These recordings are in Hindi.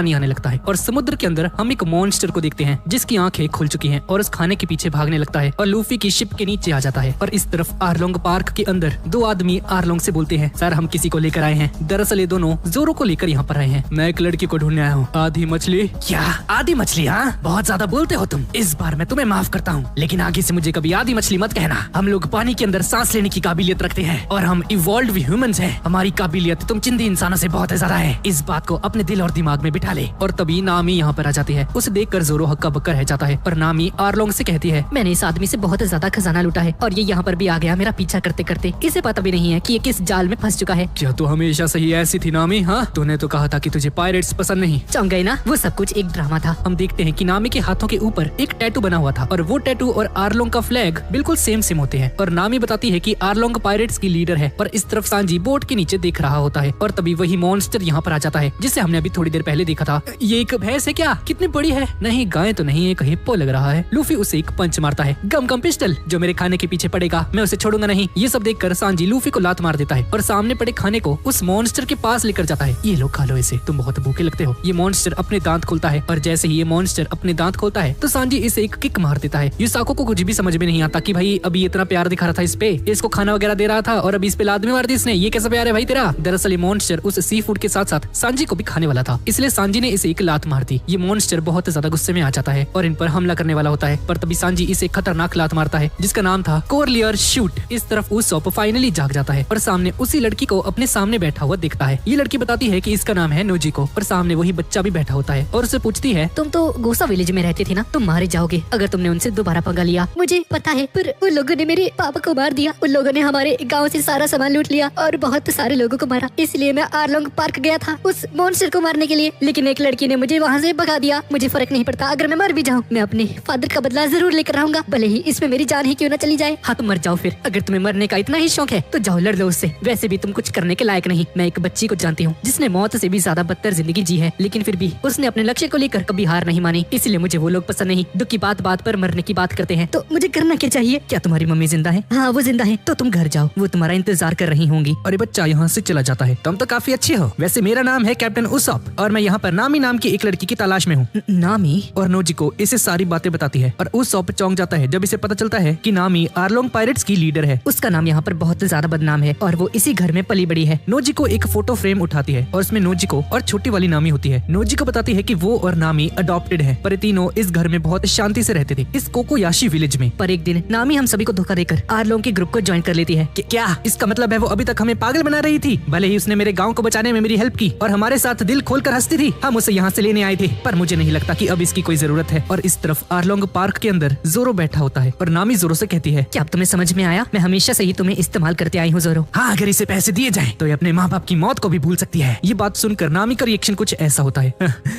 पानी आने लगता है और समुद्र के अंदर हम एक मॉन्स्टर को देखते हैं जिसकी आंखें खुल चुकी हैं और उस खाने के पीछे भागने लगता है और लूफी की शिप के नीचे आ जाता है। और इस तरफ आरलोंग पार्क के अंदर दो आदमी आरलोंग से बोलते हैं, सर हम किसी को लेकर आए हैं। दरअसल ये दोनों जोरो को लेकर यहाँ पर आए हैं। मैं एक लड़की को ढूंढने आया हूँ। आधी मछली? क्या आधी मछली? हाँ, बहुत ज्यादा बोलते हो तुम। इस बार मैं तुम्हें माफ करता हूँ, लेकिन आगे से मुझे कभी आधी मछली मत कहना। हम लोग पानी के अंदर सांस लेने की काबिलियत रखते हैं और हम इवॉल्व्ड ह्यूमंस हैं। हमारी काबिलियत तुम चिंदी इंसानों से बहुत ज्यादा है। इस बात को अपने दिल और दिमाग में बिठा ले। और तभी नामी यहाँ पर आ जाती है। उसे देखकर जोरो हक्का बक्का रह जाता है और नामी आरलोंग से कहती है, मैंने इस आदमी से बहुत ज्यादा खजाना लूटा है और ये यहाँ पर भी आ गया मेरा पीछा करते करते। इसे पता भी नहीं है कि ये किस जाल में फंस चुका है। क्या तू हमेशा से ही ऐसी थी नामी? हाँ, तूने तो कहा था कि तुझे पायरेट्स पसंद नहीं। चौंक गए ना? वो सब कुछ एक ड्रामा था। हम देखते हैं कि नामी के हाथों के ऊपर एक टैटू बना हुआ था और वो टैटू और आरलोंग का फ्लैग बिल्कुल सेम होते हैं। और नामी बताती है कि आरलोंग पायरेट्स की लीडर है और इस तरफ सांजी बोट के नीचे देख रहा होता है। और तभी वही मॉन्स्टर यहाँ पर आ जाता है जिसे हमने अभी थोड़ी देर पहले देखा था। ये एक भैंस है क्या? कितनी बड़ी है? नहीं, गाय तो नहीं है, कहीं हिप्पो लग रहा है। लूफी उसे एक पंच मारता है। गम पिस्टल, जो मेरे खाने के पीछे पड़ेगा मैं उसे छोड़ूंगा नहीं। ये सब देखकर सांजी लूफी को लात मार देता है और सामने पड़े खाने को उस मॉन्स्टर के पास लेकर जाता है। ये लो, खा लो इसे, तुम बहुत भूखे लगते हो। ये मॉन्स्टर अपने दांत खोलता है और जैसे ही ये मॉन्स्टर अपने दांत खोलता है तो सांजी इसे एक किक मार देता है। युसाको को कुछ भी समझ में नहीं आता कि भाई अभी इतना प्यार दिखा रहा था इस पे, इसको खाना वगैरह दे रहा था और अभी इस पे लात में मार दी इसने। ये कैसा प्यार है भाई तेरा? दरअसल ये मॉन्स्टर उस सी फूड के साथ साथ सांजी को भी खाने वाला था, इसलिए सांजी ने इसे एक लात मार दी। ये मॉन्स्टर बहुत ज्यादा गुस्से में आ जाता है और इन पर हमला करने वाला होता है, पर तभी सांजी इसे खतरनाक लात मारता है जिसका नाम था कोरलियर शूट। इस तरफ उसॉप फाइनली जाग जाता है और सामने उसी लड़की को अपने सामने बैठा हुआ देखता है। ये लड़की बताती है कि इसका नाम है नोजिको और सामने वही बच्चा भी बैठा होता है और उसे पूछती है, तुम तो गोसा विलेज में रहते थे ना, तुम मारे जाओगे अगर तुमने उनसे दोबारा पंगा लिया। मुझे पता है, पर उन लोगों ने मेरे पापा को मार दिया। उन लोगों ने हमारे गाँव से सारा सामान लूट लिया और बहुत सारे लोगों को मारा, इसलिए मैं आरलोंग पार्क गया था उस मॉन्स्टर को मारने के लिए, लेकिन एक लड़की ने मुझे वहाँ से भगा दिया। मुझे फर्क नहीं पड़ता, अगर मैं मर भी जाऊँ मैं अपने फादर का बदला जरूर लेकर आऊंगा, भले ही इसमें मेरी जान ही क्यों न चली जाए। हाँ, तुम मर जाओ फिर। अगर तुम्हें मरने का इतना ही शौक है तो जाओ लड़ लो उससे। वैसे भी तुम कुछ करने के लायक नहीं। मैं एक बच्ची को जानती हूँ जिसने मौत से भी ज्यादा बदतर जिंदगी जी है, लेकिन फिर भी उसने अपने लक्ष्य को लेकर कभी हार नहीं मानी, इसलिए मुझे वो लोग पसंद नहीं। दुख की बात पर मरने की बात करते हैं। तो मुझे करना क्या चाहिए? क्या तुम्हारी मम्मी जिंदा है? हाँ, वो जिंदा है। तो तुम घर जाओ, वो तुम्हारा इंतजार कर रही होंगी। अरे बच्चा यहाँ से चला जाता है। तुम तो काफी अच्छे हो। वैसे मेरा नाम है कैप्टन उसॉप और मैं यहाँ पर नामी नाम की एक लड़की की तलाश में हूँ। नामी? और नोजिको इसे सारी बातें बताती है और उसॉप चौंक जाता है जब इसे पता चलता है कि नामी आरलोंग पायरेट्स की लीडर है। उसका नाम यहाँ पर बहुत ज्यादा बदनाम है और वो इसी घर में पली बड़ी है। नोजिको एक फोटो फ्रेम उठाती है और उसमें नोजिको और छोटी वाली नामी होती है। नोजिको बताती है कि वो और नामी अडॉप्टेड है, पर तीनों इस घर में बहुत शांति से रहते थे, इस कोकोयाशी विलेज में। पर एक दिन नामी हम सभी को धोखा देकर आरलोंग के ग्रुप को ज्वाइन कर लेती है। क्या इसका मतलब है वो अभी तक हमें पागल बना रही थी? भले ही उसने मेरे गाँव को बचाने में मेरी हेल्प की और हमारे साथ दिल खोल कर हंसती थी, हम उसे यहाँ से लेने आए थे, पर मुझे नहीं लगता कि अब इसकी कोई जरूरत है। और इस तरफ आरलोंग पार्क के अंदर जोरो बैठा होता है और नामी जोरो से कहती है, क्या अब तुम्हें समझ में आया? मैं हमेशा से ही तुम्हें इस्तेमाल करते आई हूँ जोरो। हाँ, अगर इसे पैसे दिए जाएं तो ये अपने माँ बाप की मौत को भी भूल सकती है। ये बात सुनकर नामी का रिएक्शन कुछ ऐसा होता है,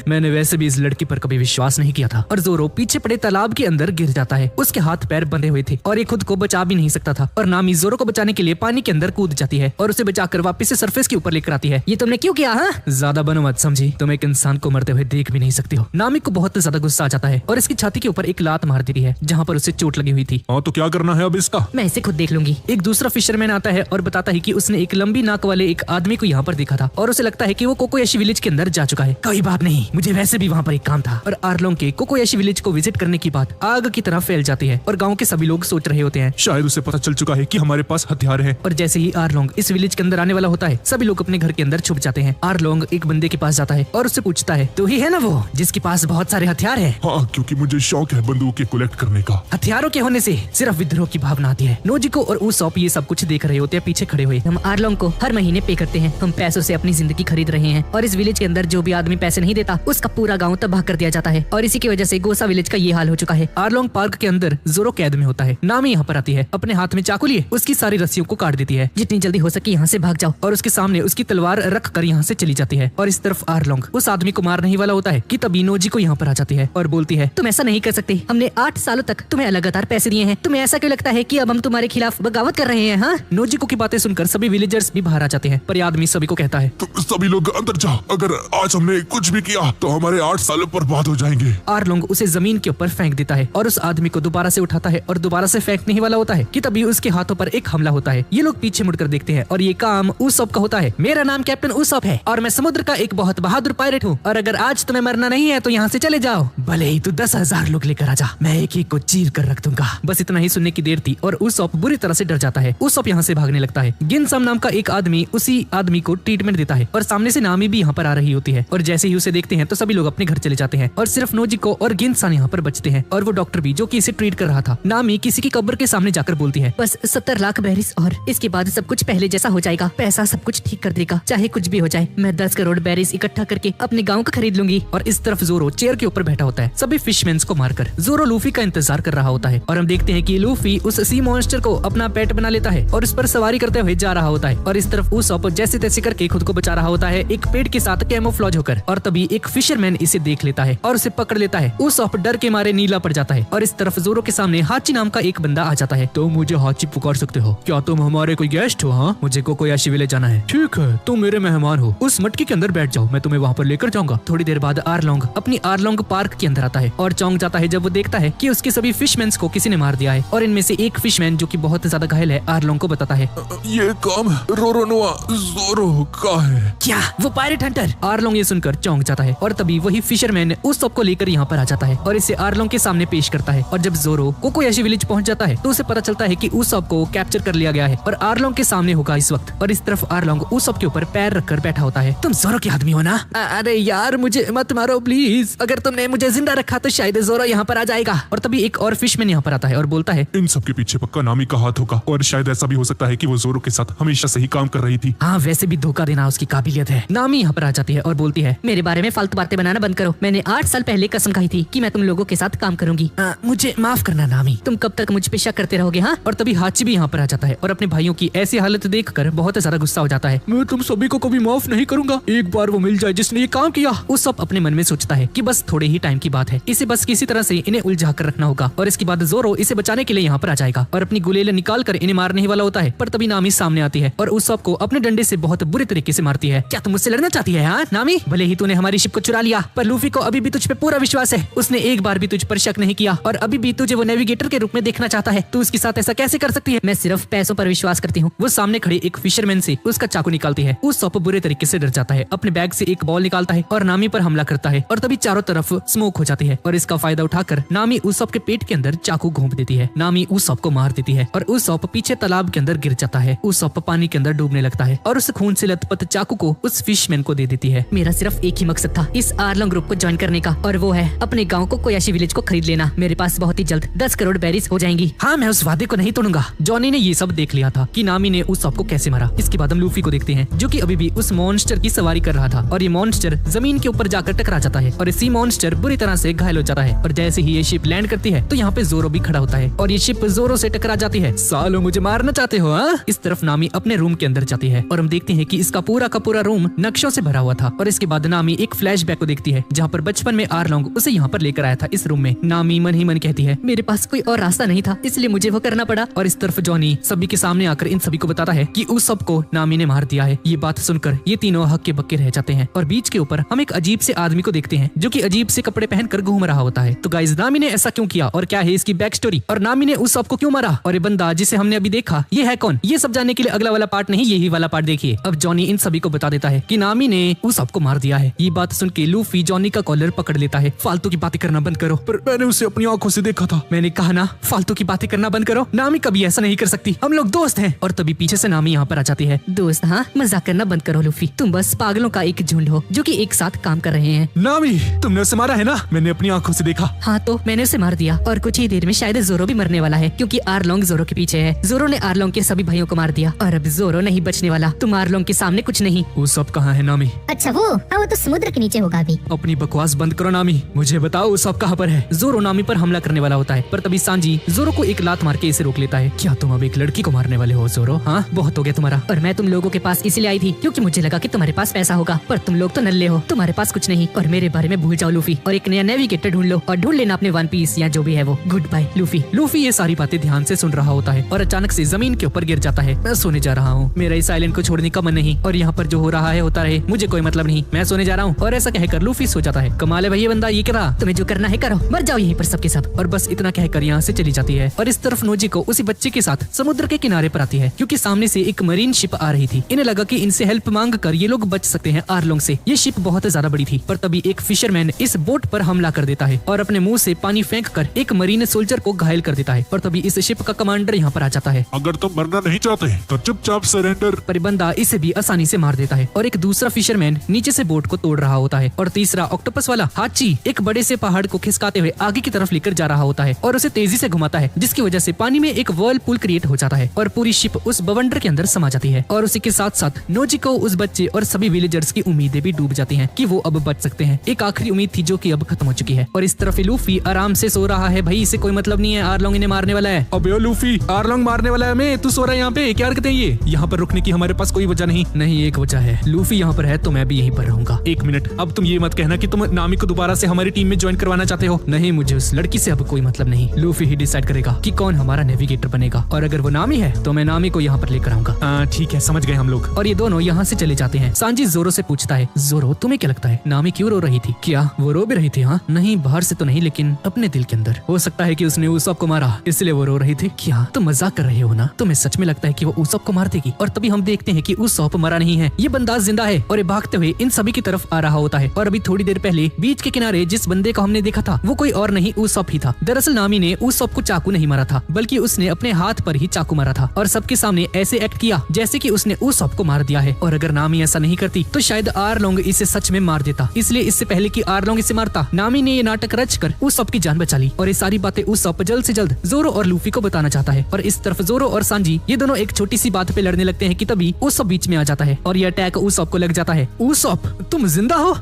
मैंने वैसे भी इस लड़की पर कभी विश्वास नहीं किया था। और जोरो पीछे पड़े तालाब के अंदर गिर जाता है। उसके हाथ पैर बंधे हुए थे और ये खुद को बचा भी नहीं सकता था। और नामी जोरो को बचाने के लिए पानी के अंदर कूद जाती है और उसे बचाकर वापस से सरफेस के ऊपर लेकर आती है। ये तुमने क्यों किया? हाँ, ज्यादा बनो मत समझी, तुम एक इंसान को मरते हुए देख भी नहीं सकती हो। नामी को बहुत ज्यादा गुस्सा आ जाता है और इसकी छाती के ऊपर एक लात मार देती है जहाँ पर उसे चोट लगी हुई थी। हाँ, तो क्या करना है अब इसका? मैं इसे खुद देख लूंगी। एक दूसरा फिशरमैन आता है और बताता है कि उसने एक लंबी नाक वाले एक आदमी को यहाँ पर देखा था और उसे लगता है कि वो कोकोयाशी विलेज के अंदर जा चुका है। कोई बात नहीं, मुझे वैसे भी वहाँ पर एक काम था। और आरलोंग के कोकोयाशी विलेज को विजिट करने की बात आग की तरह फैल जाती है और गाँव के सभी लोग सोच रहे होते हैं शायद उसे पता चल चुका है कि हमारे पास हथियार है। और जैसे ही आरलोंग इस विलेज के अंदर आने वाला होता है सभी लोग अपने घर के अंदर छुप जाते हैं। आरलोंग एक बंदे के पास जाता है और उससे पूछता है, तू ही है ना वो जिसके पास बहुत सारे हथियार है? हाँ, क्योंकि मुझे शौक है बंदूकें कलेक्ट करने का। हथियारों के होने से सिर्फ विद्रोह की भावना आती है। नोजिको और उसॉप ये सब कुछ देख रहे होते हैं पीछे खड़े हुए। हम आरलोंग को हर महीने पे करते हैं, हम पैसों से अपनी जिंदगी खरीद रहे हैं और इस विलेज के अंदर जो भी आदमी पैसे नहीं देता उसका पूरा गाँव तबाह कर दिया जाता है और इसी की वजह से गोसा विलेज का ये हाल हो चुका है। आरलोंग पार्क के अंदर जोरो कैद में होता है। नामी यहाँ पर आती है, अपने हाथ में चाकू लिए उसकी सारी रस्सियों को काट देती है। जितनी जल्दी हो सके यहाँ से भाग जाओ और उसके सामने उसकी तलवार रख कर यहाँ से चली जाती है। और इस तरफ आरलोंग उस आदमी को मारने ही वाला होता है कि तभी नोजिको यहाँ पर आ जाती है और बोलती है, तुम ऐसा नहीं कर सकते, हमने 8 सालों तक तुम्हें लगातार पैसे दिए हैं, तुम्हें ऐसा क्यों लगता है कि अब हम तुम्हारे खिलाफ बगावत कर रहे हैं? हाँ, नोजिको की बातें सुनकर सभी विलेजर्स भी बाहर आ जाते हैं, पर ये आदमी सभी को कहता है, तो सभी लोग अंदर जाओ, अगर आज हमने कुछ भी किया तो हमारे 8 साल बर्बाद हो जाएंगे। आरलोंग उसे जमीन के ऊपर फेंक देता है और उस आदमी को दोबारा से उठाता है और दोबारा से फेंकने ही वाला होता है कि तभी उसके हाथों पर एक हमला होता है। ये लोग पीछे मुड़कर देखते हैं और ये काम उसॉप का होता है। मेरा नाम कैप्टन उसॉप है और मैं समुद्र का एक बहुत बहादुर पायरेट पायरेट हूँ और अगर आज तुम्हें मरना नहीं है तो यहाँ से चले जाओ, भले ही तू 10,000 लोग लेकर आ जा, मैं एक एक को चीर कर रख दूंगा। बस इतना ही सुनने की देर थी और उसॉप बुरी तरह से डर जाता है। उसॉप यहाँ से भागने लगता है। गिनसम नाम का एक आदमी उसी आदमी को ट्रीटमेंट देता है और सामने से नामी भी यहाँ पर आ रही होती है और जैसे ही उसे देखते हैं तो सभी लोग अपने घर चले जाते हैं और सिर्फ नोजिको और गिनसान यहाँ पर बचते हैं और वो डॉक्टर भी जो कि इसे ट्रीट कर रहा था। नामी किसी की कब्र के सामने जाकर बोलती है, बस 70 लाख बेरीज और इसके बाद सब कुछ पहले जैसा हो जाएगा। पैसा सब कुछ ठीक कर देगा, चाहे कुछ भी हो जाए। मैं 10 करोड़ बेरीज इकट्ठा करके अपने गाँव का खरीद लूंगी। और इस तरफ जोरो चेयर के ऊपर बैठा होता है सभी फिशमैन्स को मारकर। जोरो लूफी का इंतजार कर रहा होता है और हम देखते हैं कि लूफी उस सी मॉन्स्टर को अपना पेट बना लेता है और उस पर सवारी करते हुए जा रहा होता है और इस तरफ उसॉप जैसे तैसे करके खुद को बचा रहा होता है एक पेड़ के साथ कैमोफ्लॉज होकर। और तभी एक फिशरमैन इसे देख लेता है और उसे पकड़ लेता है। उसॉप डर के मारे नीला पड़ जाता है और इस तरफ जोरो के सामने हाची नाम का एक बंदा आ जाता है। तो मुझे हाची पुकार सकते हो क्या? तुम हमारे कोई गेस्ट हो? हाँ, मुझे कोकोयाशी विलेज जाना है। ठीक है, तुम मेरे मेहमान हो। उस मटकी के अंदर बैठ जाओ, मैं तुम्हें वहाँ पर लेकर जाऊंगा। थोड़ी देर बाद आरलोंग अपनी आरलोंग पार्क के अंदर आता है और चौंक जाता है जब वो देखता है कि उसके सभी फिशमैन्स को किसी ने मार दिया है और इनमें से एक फिशमैन जो कि बहुत ज्यादा घायल है आरलोंग को बताता है, ये काम रोरोनोआ जोरो का है। क्या वो पायरेट हंटर? आरलोंग ये सुनकर चौंक जाता है और तभी वही फिशरमैन उस सब को लेकर यहाँ पर आ जाता है और इसे आरलोंग के सामने पेश करता है। और जब जोरो कोकोयाशी विलेज पहुंच जाता है तो उसे पता चलता है कि उसॉप को कैप्चर कर लिया गया है और आरलोंग के सामने होगा इस वक्त। और इस तरफ आरलोंग उसॉप के ऊपर पैर रखकर बैठा होता है। तुम जोरो के आदमी हो ना? अरे यार मुझे मत मारो प्लीज, अगर तुमने मुझे जिंदा रखा तो शायद जोरो यहाँ पर आ जाएगा। और तभी एक और फिशमैन यहाँ पर आता है और बोलता है, इन सब के पीछे पक्का नामी का हाथ होगा और शायद ऐसा भी हो सकता है कि वो जोरो के साथ हमेशा सही काम कर रही थी। हाँ, वैसे भी धोखा देना उसकी काबिलियत है। नामी यहाँ पर आ जाती है और बोलती है, मेरे बारे में फालतू बातें बनाना बंद करो। मैंने 8 साल पहले कसम खाई थी कि मैं तुम लोगों के साथ काम करूंगी। मुझे माफ करना नामी। तुम कब तक मुझ पे शक करते रहोगे? हाँ। और तभी हाची भी यहाँ पर आ जाता है और अपने भाइयों की ऐसी हालत देखकर बहुत ज्यादा गुस्सा हो जाता है। मैं तुम सभी को कभी माफ नहीं करूंगा, एक बार वो मिल जाए जिसने ये काम किया। उस सब अपने मन में सोचता है कि बस थोड़े ही टाइम की बात है, इसे बस किसी तरह से इन्हें उलझा कर रखना होगा और इसके बाद जोरो इसे बचाने के लिए यहाँ पर आ जाएगा और अपनी गुलेल निकाल कर इन्हें मारने ही वाला होता है। पर तभी नामी सामने आती है और उस सब को अपने डंडे से बहुत बुरे तरीके से मारती है। क्या तुम मुझसे लड़ना चाहती है? हाँ नामी, भले ही तूने हमारी शिप को चुरा लिया पर लूफी को अभी भी तुझ पे पूरा विश्वास है। उसने एक बार भी तुझ पर शक नहीं किया और अभी भी तुझे वो नेविगेटर के रूप में देखना चाहता है। तू उसके साथ ऐसा कैसे कर सकती है? मैं सिर्फ पैसों पर विश्वास करती हूँ। वो सामने खड़े एक फिशरमैन से उसका चाकू निकालती है। उस सॉप बुरे तरीके से डर जाता है, अपने बैग से एक बॉल निकालता है और नामी पर हमला करता है और तभी चारों तरफ स्मोक हो जाती है और इसका फायदा उठाकर नामी उस सॉप के पेट के अंदर चाकू घोंप देती है। नामी उस सॉप को मार देती है और उस सॉप पीछे तालाब के अंदर गिर जाता है। उस सॉप पानी के अंदर डूबने लगता है और उस खून से लथपथ चाकू को उस फिशमैन को दे देती है। मेरा सिर्फ एक ही मकसद था इस आरलोंग ग्रुप को ज्वाइन करने का और वो है अपने गाँव को कोयाशी विलेज को खरीद लेना। मेरे पास बहुत ही जल्द 10 करोड़ बेरीज हो जाएंगी। हाँ, मैं उस वादे को नहीं तोड़ूंगा। जॉनी ने ये सब देख लिया था कि नामी ने उस सॉप को कैसे मारा। इसके बाद हम लूफी को देखते हैं जो कि अभी भी उस मॉन्स्टर की सवारी कर रहा था और ये मॉन्स्टर जमीन के ऊपर जाकर टकरा जाता है और इसी मॉन्स्टर बुरी तरह से घायल हो जाता है। और जैसे ही ये शिप लैंड करती है तो यहाँ पे जोरो भी खड़ा होता है और ये शिप जोरो से टकरा जाती है। सालो मुझे मारना चाहते हो? हाँ? इस तरफ नामी अपने रूम के अंदर जाती है और हम देखते हैं कि इसका पूरा का पूरा रूम नक्शों से भरा हुआ था। और इसके बाद नामी एक फ्लैशबैक को देखती है जहाँ पर बचपन में आरलोंग उसे यहाँ पर लेकर आया था इस रूम में। नामी मन ही मन कहती है, मेरे पास कोई और रास्ता नहीं था इसलिए मुझे वो करना पड़ा। और इस तरफ जॉनी सभी के सामने आकर इन सभी को बताता है कि उस सब को नामी ने मार दिया है। ये बात सुनकर ये तीनों हक्के बक्के रह जाते हैं और बीच के ऊपर हम एक अजीब से आदमी को देखते हैं जो कि अजीब से कपड़े पहनकर घूम रहा होता है। तो गाइस, नामी ने ऐसा क्यों किया और क्या है इसकी बैक स्टोरी और नामी ने उस सब को क्यों मारा और ये बंदा जिसे हमने अभी देखा ये है कौन? ये सब जानने के लिए अगला वाला पार्ट नहीं, यही वाला पार्ट देखिए। अब जॉनी इन सभी को बता देता है कि नामी ने उस सब को मार दिया है। ये बात सुन के लूफी जॉनी का कॉलर पकड़ लेता है। फालतू की बातें करना बंद करो। पर मैंने उसे अपनी आंखों से देखा था। मैंने कहा ना, फालतू की बातें करना बंद करो। नामी कभी ऐसा नहीं कर सकती, हम लोग दोस्त हैं। और तभी पीछे से नामी यहाँ पर आ जाती है। दोस्त? हाँ, मजाक करना बंद करो लूफी, तुम बस पागलों का एक झुंड हो जो कि एक साथ काम कर रहे हैं। नामी, तुमने उसे मारा है ना? मैंने अपनी आंखों से देखा। हाँ, तो मैंने उसे मार दिया और कुछ ही देर में शायद जोरो भी मरने वाला है क्योंकि आरलोंग जोरो के पीछे है। जोरो ने आरलोंग के सभी भाइयों को मार दिया और अब जोरो नहीं बचने वाला। तुम आरलोंग के सामने कुछ नहीं। वो सब कहाँ है नामी? अच्छा वो, हाँ वो तो समुद्र के नीचे होगा अभी। अपनी बकवास बंद करो नामी, मुझे बताओ वो सब कहाँ पर है? जोरो नामी पर हमला करने वाला होता है पर तभी सांजी जोरो को एक लात मार के इसे रोक लेता है। क्या तुम अब एक लड़की को मारने वाले हो जोरो? हाँ, बहुत हो गया तुम्हारा। और मैं तुम लोगों के पास इसलिए आई थी क्योंकि मुझे लगा कि तुम्हारे पास पैसा होगा पर तुम लोग तो नल्ले हो, तुम्हारे पास कुछ नहीं। और मेरे बारे में भूल जाओ लूफी और एक नया नेविगेटर ढूंढ लो और ढूंढ लेना अपने वन पीस या जो भी है वो। Good bye Luffy. लूफी ये सारी बातें ध्यान से सुन रहा होता है और अचानक से जमीन के ऊपर गिर जाता है। मैं सोने जा रहा हूँ, मेरा इस आइलैंड को छोड़ने का मन नहीं और यहाँ पर जो हो रहा है होता रहे, मुझे कोई मतलब नहीं, मैं सोने जा रहा हूँ। और ऐसा कहकर लूफी सो जाता है। कमाल है भैया बंदा, ये क्या? तुम्हें जो करना है करो, मर जाओ यहीं पर सबके सब। और बस इतना कहकर यहाँ से चली जाती है। और इस तरफ नोजिको उसी बच्चे के साथ समुद्र के किनारे पर आती है क्योंकि सामने से एक मरीन शिप आ रही थी। इन्हें लगा कि इनसे हेल्प मांग कर ये लोग बच सकते हैं आरलोंग से। ये ये शिप बहुत ज्यादा बड़ी थी, पर तभी एक फिशरमैन इस बोट पर हमला कर देता है और अपने मुंह से पानी फेंक कर एक मरीन सोल्जर को घायल कर देता है। पर तभी इस शिप का कमांडर यहाँ पर आ जाता है। अगर तुम मरना नहीं चाहते तो चुपचाप सरेंडर। पर बंदा इसे भी आसानी से मार देता है और एक दूसरा फिशरमैन नीचे से बोट को तोड़ रहा होता है और तीसरा ऑक्टोपस वाला हाची एक बड़े से पहाड़ को खिसकाते हुए आगे की तरफ लेकर जा रहा होता है और उसे तेजी से घुमाता है, जिसकी वजह से पानी में एक वर्लपूल क्रिएट हो जाता है और पूरी शिप उस बवंडर के अंदर समा जाती है। और उसी के साथ साथ नोजी को, उस बच्चे और सभी विलेजर्स की उम्मीदें भी डूब जाती हैं कि वो अब बच सकते हैं। एक आखिरी उम्मीद थी जो कि अब खत्म हो चुकी है। और इस तरफ लूफी आराम से सो रहा है। भाई इसे कोई मतलब नहीं है, आर्लोंग इन्हें मारने वाला है। अबे ओ लूफी, आर्लोंग मारने वाला है हमें, तू सो रहा है यहाँ पे, क्या हरकतें ये? यहाँ पर रुकने की हमारे पास कोई वजह नहीं। एक वजह है, लूफी यहाँ पर है तो मैं भी यहीं पर रहूंगा। एक मिनट, अब तुम ये मत कहना कि तुम नामी को दोबारा से हमारी टीम में ज्वाइन करवाना चाहते हो। नहीं, मुझे उस लड़की से अब कोई मतलब नहीं। लूफी ही डिसाइड करेगा कि कौन हमारा नेविगेटर बनेगा और अगर वो नामी है तो मैं नामी को यहाँ पर लेकर आऊंगा। ठीक है, समझ गए हम लोग। और ये दोनों यहाँ से चले जाते हैं। सांजी जोरो से पूछता है, जोरो तुम्हें क्या लगता है नामी क्यों रो रही थी? क्या वो रो भी रही थी? हाँ, नहीं बाहर से तो नहीं, लेकिन अपने दिल के अंदर। हो सकता है कि उसने उसॉप को मारा इसलिए वो रो रही थी। क्या तुम मजाक कर रहे हो ना? तुम्हें सच में लगता है कि वो उसॉप को मार देगी? और तभी हम देखते हैं कि उसॉप मरा नहीं है, ये बंदा जिंदा है और ये भागते हुए इन सभी की तरफ आ रहा होता है। और अभी थोड़ी देर पहले बीच के किनारे जिस बंदे को हमने देखा था वो कोई और नहीं उसॉप ही था। दरअसल नामी ने उसॉप को चाकू नहीं मारा था, बल्कि उसने अपने हाथ पर ही चाकू मारा था और सबके सामने ऐसे एक्ट किया जैसे कि उसने उसॉप को मार दिया है। और अगर नामी ऐसा नहीं करती तो शायद आर्लोंग इसे सच में मार देता। इसलिए इससे पहले कि आर्लोंग इसे मारता, नामी ने ये नाटक रचकर उसॉप की जान बचा ली। और ये सारी बातें उसॉप जल्द से जल्द जोरो और लूफी को बताना चाहता है। और इस तरफ जोरो और सांजी ये दोनों एक छोटी सी बात पे लड़ने लगते हैं कि तभी उसॉप बीच में आ जाता है और ये अटैक उसॉप को लग जाता है। उसॉप, तुम जिंदा हो?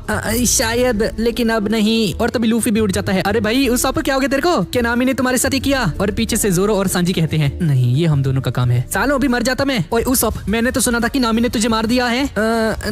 शायद, लेकिन अब नहीं। और तभी लूफी भी उठ जाता है। अरे भाई उसॉप क्या हो गया तेरे को? क्या नामी ने तुम्हारे साथ ही किया? और पीछे से जोरो और सांजी कहते हैं, नहीं ये हम दोनों का काम है, सालों अभी मर जाता मैं। ओए उसॉप, मैंने तो सुना था कि नामी ने तुझे मार दिया है।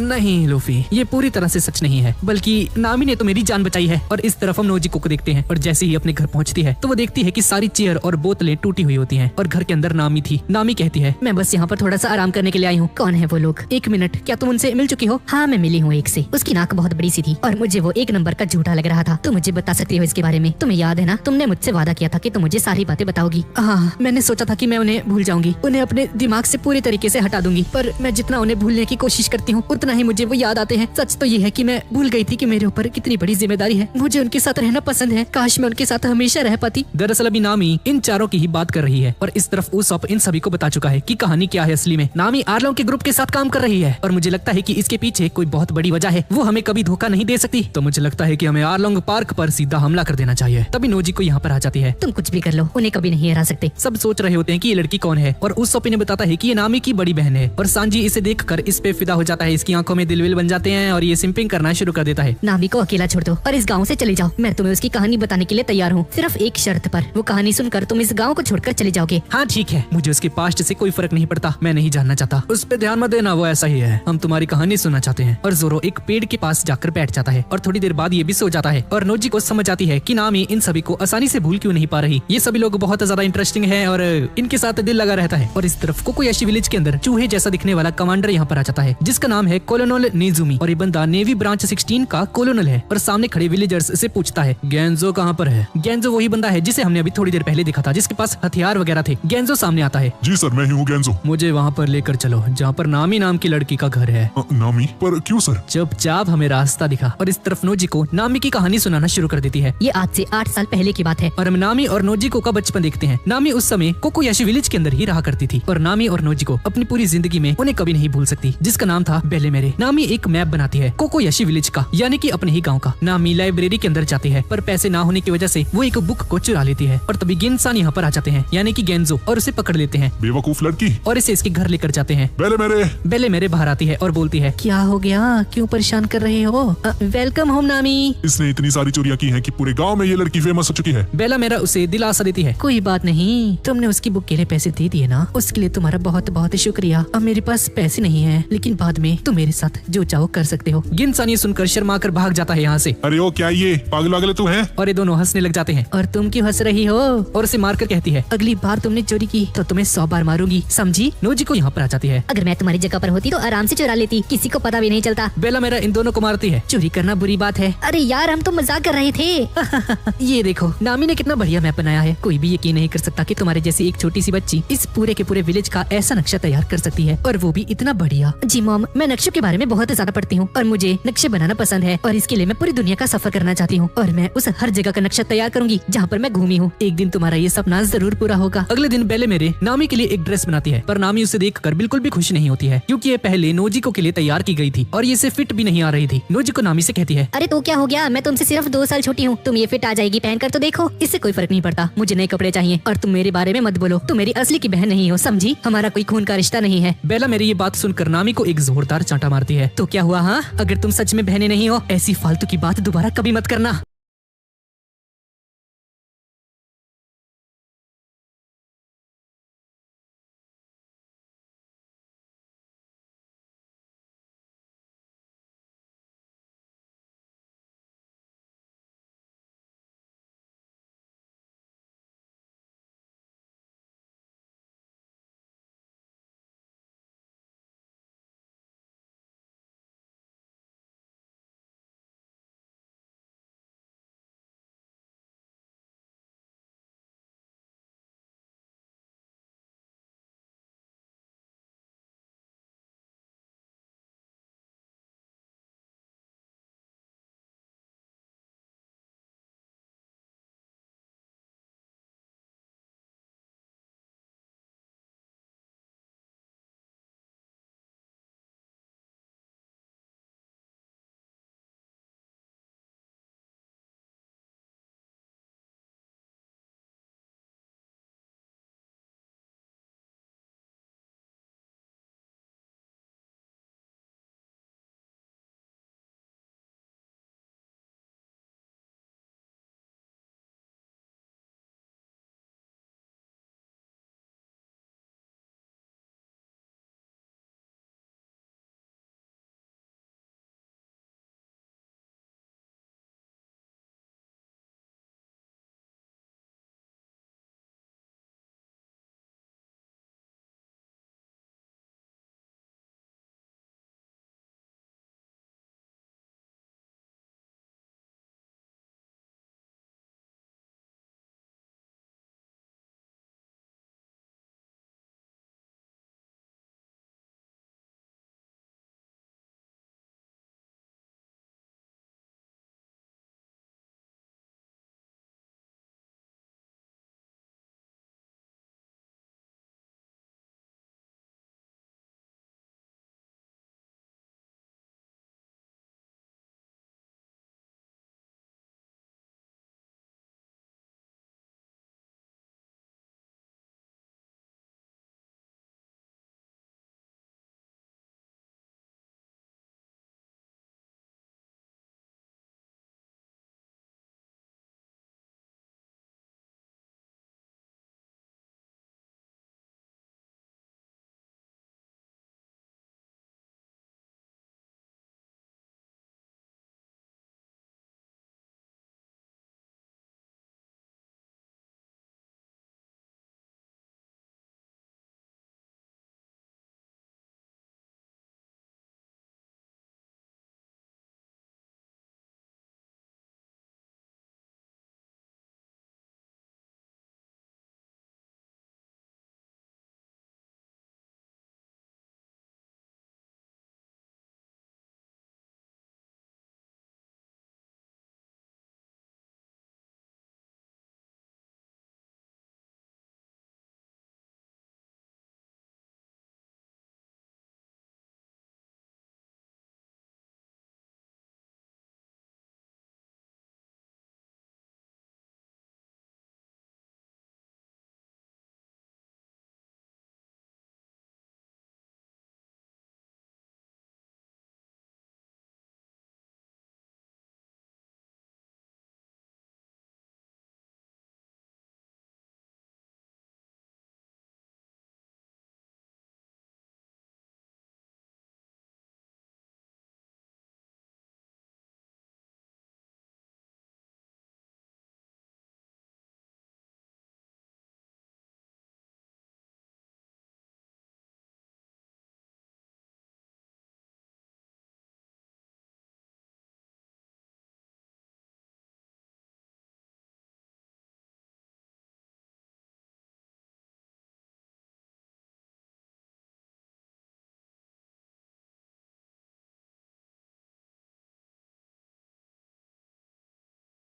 नहीं लूफी, ये पूरी तरह से सच नहीं है, बल्कि नामी ने तो मेरी जान बचाई है। और इस तरफ हम नोजिको को देखते हैं और जैसे ही अपने घर पहुंचती है तो वो देखती है कि सारी चेयर और बोतलें टूटी हुई होती हैं और घर के अंदर नामी थी। नामी कहती है, मैं बस यहाँ पर थोड़ा सा आराम करने के लिए आई हूँ। कौन है वो लोग? एक मिनट, क्या तुम उनसे मिल चुकी हो? हाँ, मैं मिली हूँ एक से। उसकी नाक बहुत बड़ी सी थी और मुझे वो एक नंबर का झूठा लग रहा था। तुम मुझे बता सकती हो इसके बारे में? तुम्हें याद है ना, तुमने मुझसे वादा किया था कि तुम मुझे सारी बातें बताओगी। हाँ, मैंने सोचा था कि मैं उन्हें भूल जाऊंगी, उन्हें अपने दिमाग से पूरी तरीके से हटा दूंगी, पर मैं जितना उन्हें भूलने की कोशिश करती हूँ उतना ही मुझे वो याद आते हैं। सच तो ये है कि मैं भूल गई थी कि मेरे ऊपर कितनी बड़ी जिम्मेदारी है। मुझे उनके साथ रहना पसंद है, काश मैं उनके साथ हमेशा रह पाती। दरअसल अभी नामी इन चारों की ही बात कर रही है और इस तरफ उसॉप इन सभी को बता चुका है कि कहानी क्या है। असली में नामी आर्लोंग के ग्रुप के साथ काम कर रही है और मुझे लगता है कि इसके पीछे कोई बहुत बड़ी वजह है। वो हमें कभी धोखा नहीं दे सकती, तो मुझे लगता है कि हमें आर्लोंग पार्क पर सीधा हमला कर देना चाहिए। तभी नोजी को यहाँ पर आ जाती है। तुम कुछ भी कर लो, उन्हें कभी नहीं हरा सकते। सब सोच रहे होते हैं कि ये लड़की कौन है और उसॉप इन्हें बताता है कि ये नामी की बड़ी बहन है और सांजी इसे देखकर इस पे फिदा हो जाता है। इसकी आंखों में दिल विल बन जाते हैं और ये सिंपिंग करना शुरू कर देता है। नामी को अकेला छोड़ दो और इस गाँव से चले जाओ। मैं तुम्हें उसकी कहानी बताने के लिए तैयार हूँ, सिर्फ एक शर्त पर। वो कहानी सुनकर तुम इस गाँव को छोड़कर चले जाओगे। हाँ ठीक है, मुझे उसके पास्ट से कोई फर्क नहीं पड़ता, मैं नहीं जानना चाहता। उस पे ध्यान मत देना, वो ऐसा ही है। हम तुम्हारी कहानी सुनना चाहते हैं। और जोरो एक पेड़ के पास जाकर बैठ जाता है और थोड़ी देर बाद ये भी सो जाता है और नोजी को समझ आती है कि नामी इन सभी को आसानी से भूल क्यों नहीं पा रही। ये सभी लोग बहुत ज्यादा इंटरेस्टिंग है और इनके साथ दिल लगा रहता है। और इस तरफ कोकोयाशी विलेज के अंदर चूहे जैसा दिखने वाला कमांडर यहाँ पर आ जाता है जिसका नाम है कोलोनल नेजुमी और ये बंदा नेवी ब्रांच 16 का कोलोनल है। और सामने खड़े विलेजर्स से पूछता है, गेंजो कहाँ पर है? गेंजो वही बंदा है जिसे हमने अभी थोड़ी देर पहले देखा था, जिसके पास हथियार वगैरह थे। गेंजो सामने आता है। जी सर, मैं ही हूँ गेंजो। मुझे वहाँ पर लेकर चलो जहाँ पर नामी नाम की लड़की का घर है। नामी? पर क्यों सर? चुपचाप हमें रास्ता दिखा। और इस तरफ नोजी को नामी की कहानी सुनाना शुरू कर देती है। ये आज से 8 साल पहले की बात है और हम नामी और नोजिको का बचपन देखते हैं। नामी उस समय कोकोयाशी विलेज के अंदर ही रहा करती थी और नामी और नोजिको अपनी पूरी जिंदगी में उन्हें कभी नहीं भूल सकती, जिसका नाम था बेले मेरे। नामी एक मैप बनाती है कोकोयाशी विलेज का, यानी कि अपने ही गांव का। नामी लाइब्रेरी के अंदर जाती है पर पैसे ना होने की वजह से वो एक बुक को चुरा लेती है और तभी गिनसान यहाँ पर आ जाते हैं, यानी कि गेंजो, और उसे पकड़ लेते हैं। बेवकूफ लड़की। और इसे इसके घर लेकर जाते हैं। बेले मेरे बाहर आती है और बोलती है, क्या हो गया, क्यों परेशान कर रहे हो? वेलकम होम नामी। इसने इतनी सारी चोरियां की हैं कि पूरे गांव में ये लड़की फेमस हो चुकी है। बेला मेरा उसे दिलासा देती है, कोई बात नहीं, तुमने उसकी बुक के लिए पैसे दे दिए ना, उसके लिए तुम्हारा बहुत बहुत शुक्रिया। अब मेरे पास पैसे नहीं है, लेकिन बाद में तुम मेरे साथ जो चाहो कर सकते हो। गिनसान ये सुनकर शर्मा कर भाग जाता है यहाँ से। अरे ओ क्या ये पागल वागल तू है? और ये दोनों हंसने लग जाते हैं। और तुम क्यों हंस रही हो? और उसे मारकर कहती है, अगली बार तुमने चोरी की तो तुम्हें 100 बार मारूंगी, समझी? नोजी को यहाँ पर आ जाती है। अगर मैं तुम्हारी जगह पर होती तो आराम से चुरा लेती, किसी को पता भी नहीं चलता। बेला मेरा इन दोनों को मारती है। चोरी करना बुरी बात है। अरे यार, हम तो मजाक कर रहे थे। ये देखो, नामी ने कितना बढ़िया मैप बनाया है। कोई भी यकीन नहीं कर सकता कि तुम्हारे जैसी एक छोटी सी बच्ची इस पूरे के पूरे विलेज का ऐसा नक्शा तैयार कर सकती है, और वो भी इतना बढ़िया। जी मॉम, मैं नक्शों के बारे में बहुत ज्यादा पढ़ती हूँ। और मुझे नक्शे बनाना पसंद है और इसके लिए मैं पूरी दुनिया का सफर करना चाहती हूँ और मैं उस हर जगह का नक्शा तैयार करूंगी जहाँ पर मैं घूमी हूँ। एक दिन तुम्हारा ये सपना जरूर पूरा होगा। अगले दिन बेले मेरे नामी के लिए एक ड्रेस बनाती है, पर नामी उसे देखकर बिल्कुल भी खुश नहीं होती है क्योंकि ये पहले नोजिको के लिए तैयार की गई थी और ये इसे फिट भी नहीं आ रही थी। नोजिको नामी से कहती है, अरे तो क्या हो गया, मैं तुमसे सिर्फ 2 साल छोटी हूँ, तुम ये फिट आ जाएगी, पहन कर तो देखो। इससे कोई फर्क नहीं पड़ता, मुझे नए कपड़े चाहिए और तुम मेरे बारे में मत बोलो, तुम मेरी असली की बहन नहीं हो, समझी? हमारा कोई खून का रिश्ता नहीं है। बेला मेरी ये बात सुनकर नामी को एक जोरदार चांटा मारती है। तो क्या हुआ? हाँ, अगर तुम सच में बहनें नहीं हो, ऐसी फालतू की बात दोबारा कभी मत करना।